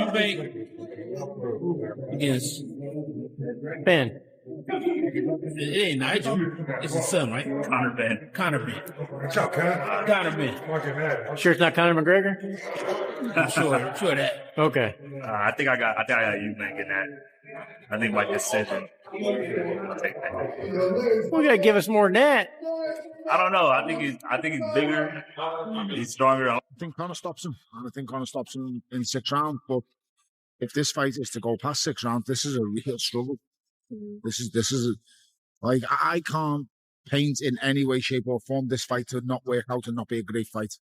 Eubank against Ben. it ain't Nigel. It's his son, right? Conor Benn. Conor Benn. What's up, Ken? Conor Benn. Sure it's not Conor McGregor? Sure of that. Okay. I think I got Eubank in that. I think by decision. I'll take that. Well, you gotta give us more than that. I don't know. I think he's bigger. He's stronger. I think Conor stops him, and I think Conor stops him in 6 rounds. But if this fight is to go past 6 rounds, this is a real struggle. This is like I can't paint in any way, shape, or form this fight to not work out and not be a great fight.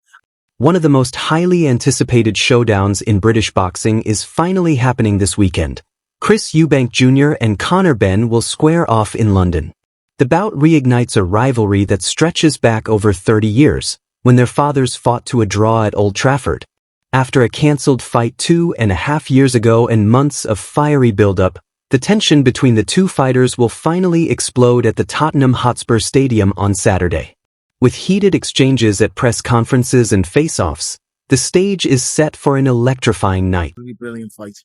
One of the most highly anticipated showdowns in British boxing is finally happening this weekend. Chris Eubank Jr. and Conor Benn will square off in London. The bout reignites a rivalry that stretches back over 30 years, when their fathers fought to a draw at Old Trafford. After a cancelled fight 2.5 years ago and months of fiery build-up, the tension between the two fighters will finally explode at the Tottenham Hotspur Stadium on Saturday. With heated exchanges at press conferences and face-offs, the stage is set for an electrifying night. Really brilliant fight.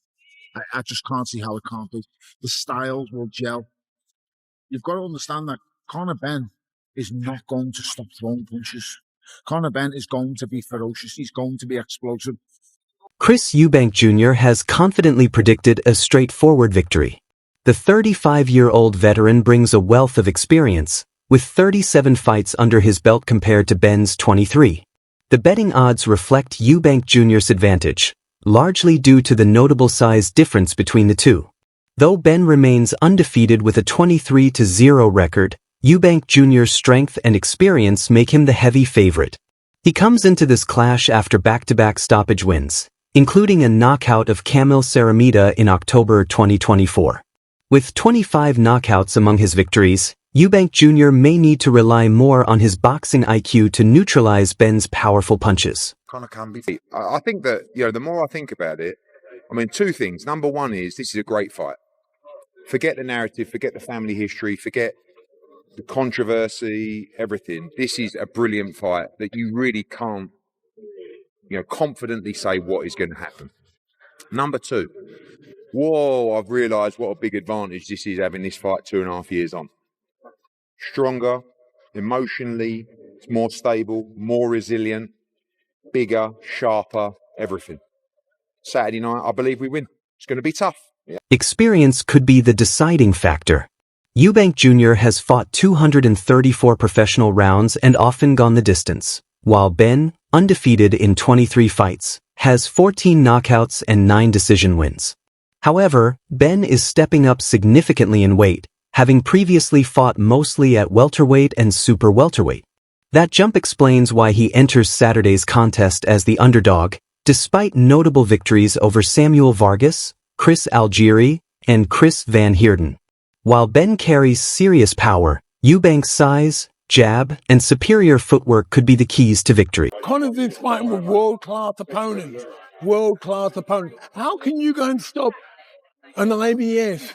I just can't see how it can't be. The styles will gel. You've got to understand that Conor Benn is not going to stop throwing punches. Conor Benn is going to be ferocious. He's going to be explosive. Chris Eubank Jr. has confidently predicted a straightforward victory. The 35-year-old veteran brings a wealth of experience, with 37 fights under his belt compared to Benn's 23. The betting odds reflect Eubank Jr.'s advantage, largely due to the notable size difference between the two. Though Benn remains undefeated with a 23-0 record, Eubank Jr.'s strength and experience make him the heavy favorite. He comes into this clash after back-to-back stoppage wins, including a knockout of Kamil Saramita in October 2024. With 25 knockouts among his victories, Eubank Jr. may need to rely more on his boxing IQ to neutralize Benn's powerful punches. Conor can be. I think that, the more I think about it, 2 things. Number one is this is a great fight. Forget the narrative, forget the family history, forget the controversy, everything. This is a brilliant fight that you really can't, confidently say what is going to happen. Number 2, I've realised what a big advantage this is having this fight 2.5 years on. Stronger, emotionally, it's more stable, more resilient, bigger, sharper, everything. Saturday night, I believe we win. It's going to be tough. Yeah. Experience could be the deciding factor. Eubank Jr. has fought 234 professional rounds and often gone the distance, while Benn, undefeated in 23 fights, has 14 knockouts and 9 decision wins. However, Benn is stepping up significantly in weight, having previously fought mostly at welterweight and super welterweight. That jump explains why he enters Saturday's contest as the underdog, despite notable victories over Samuel Vargas, Chris Algieri, and Chris Van Heerden. While Benn carries serious power, Eubank's size, jab, and superior footwork could be the keys to victory. Conor's been fighting with world-class opponents. How can you go and stop an IBF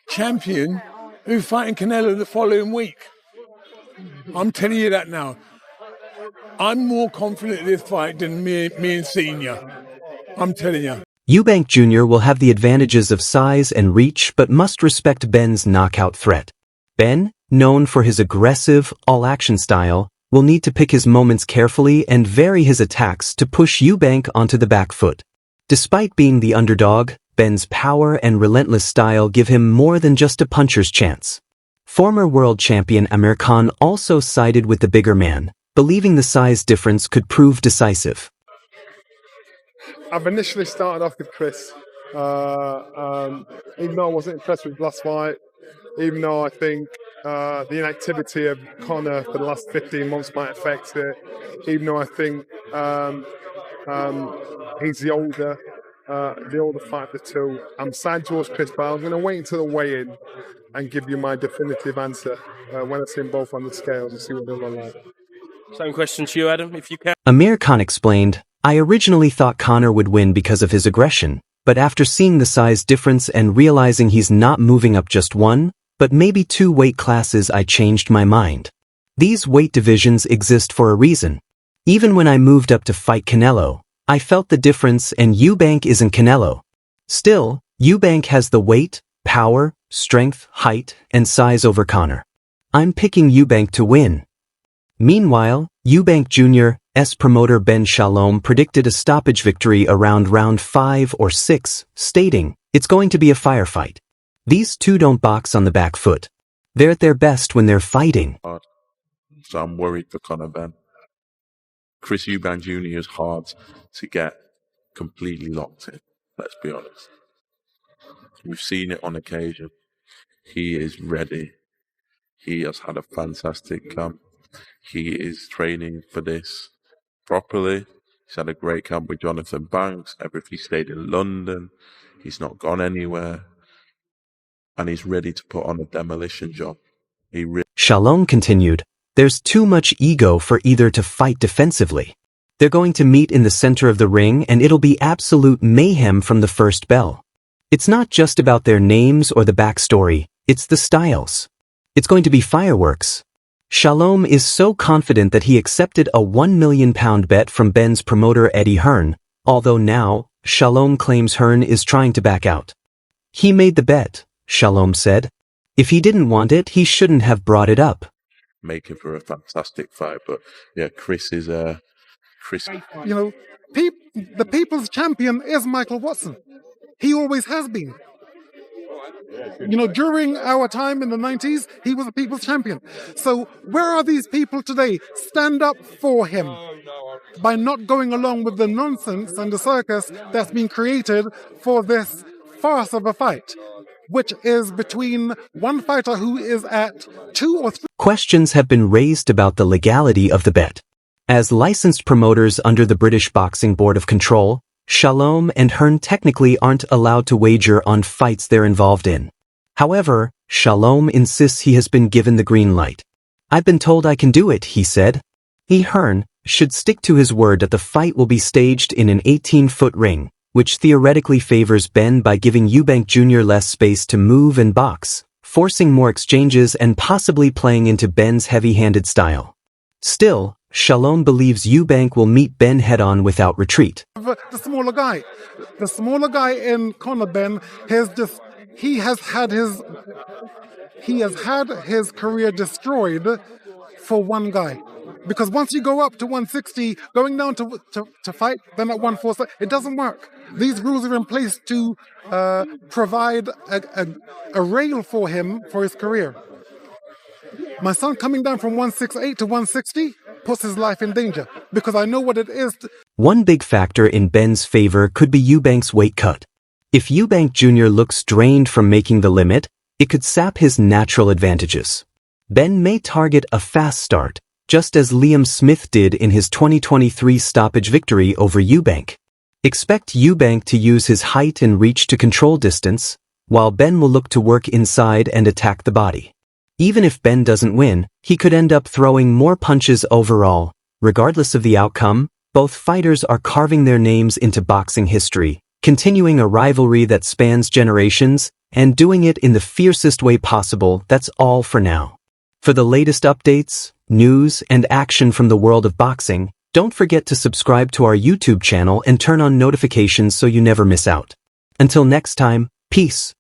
champion who's fighting Canelo the following week? I'm telling you that now. I'm more confident in this fight than me and Senior. I'm telling you. Eubank Jr. will have the advantages of size and reach but must respect Benn's knockout threat. Benn, known for his aggressive, all-action style, will need to pick his moments carefully and vary his attacks to push Eubank onto the back foot. Despite being the underdog, Benn's power and relentless style give him more than just a puncher's chance. Former world champion Amir Khan also sided with the bigger man, believing the size difference could prove decisive. I've initially started off with Chris, even though I wasn't impressed with the last fight, even though I think the inactivity of Conor for the last 15 months might affect it, even though I think he's the older fight of the two. I'm side towards Chris, but I'm going to wait until the weigh-in and give you my definitive answer when I see them both on the scales and see what they look like. Same question to you, Adam, if you can. Amir Khan explained, "I originally thought Conor would win because of his aggression, but after seeing the size difference and realizing he's not moving up just 1, but maybe 2 weight classes, I changed my mind. These weight divisions exist for a reason. Even when I moved up to fight Canelo, I felt the difference, and Eubank isn't Canelo. Still, Eubank has the weight, power, strength, height, and size over Conor. I'm picking Eubank to win. Meanwhile, Eubank Jr.'s promoter Ben Shalom predicted a stoppage victory around round 5 or 6, stating, "It's going to be a firefight. These two don't box on the back foot. They're at their best when they're fighting." So I'm worried for Conor Benn. Chris Eubank Jr. is hard to get completely locked in, let's be honest. We've seen it on occasion. He is ready. He has had a fantastic camp. He is training for this properly. He's had a great camp with Jonathan Banks. He stayed in London. He's not gone anywhere. And he's ready to put on a demolition job. Shalom continued, "There's too much ego for either to fight defensively. They're going to meet in the center of the ring, and it'll be absolute mayhem from the first bell. It's not just about their names or the backstory, it's the styles. It's going to be fireworks." Shalom is so confident that he accepted a £1 million bet from Ben's promoter Eddie Hearn, although now, Shalom claims Hearn is trying to back out. "He made the bet," Shalom said. "If he didn't want it, he shouldn't have brought it up." Making for a fantastic fight, but yeah, Chris is Chris. You know, the people's champion is Michael Watson. He always has been. You know, during our time in the 90s, he was a people's champion. So where are these people today? Stand up for him by not going along with the nonsense and the circus that's been created for this farce of a fight, which is between one fighter who is at 2 or 3. Questions have been raised about the legality of the bet. As licensed promoters under the British Boxing Board of Control, Shalom and Hearn technically aren't allowed to wager on fights they're involved in. However, Shalom insists he has been given the green light. "I've been told I can do it," he said. Hearn should stick to his word that the fight will be staged in an 18-foot ring, which theoretically favors Ben by giving Eubank Jr. less space to move and box, forcing more exchanges and possibly playing into Ben's heavy-handed style. Still, Shalom believes Eubank will meet Ben head-on without retreat. The smaller guy in Conor Benn he has had his career destroyed for one guy. Because once you go up to 160, going down to fight, then at 147, it doesn't work. These rules are in place to provide a rail for him for his career. My son coming down from 168 to 160 puts his life in danger because I know what it is. One big factor in Ben's favor could be Eubank's weight cut. If Eubank Jr. looks drained from making the limit, it could sap his natural advantages. Ben may target a fast start, just as Liam Smith did in his 2023 stoppage victory over Eubank. Expect Eubank to use his height and reach to control distance, while Ben will look to work inside and attack the body. Even if Ben doesn't win, he could end up throwing more punches overall. Regardless of the outcome, both fighters are carving their names into boxing history, continuing a rivalry that spans generations, and doing it in the fiercest way possible. That's all for now. For the latest updates, news, and action from the world of boxing, don't forget to subscribe to our YouTube channel and turn on notifications so you never miss out. Until next time, peace.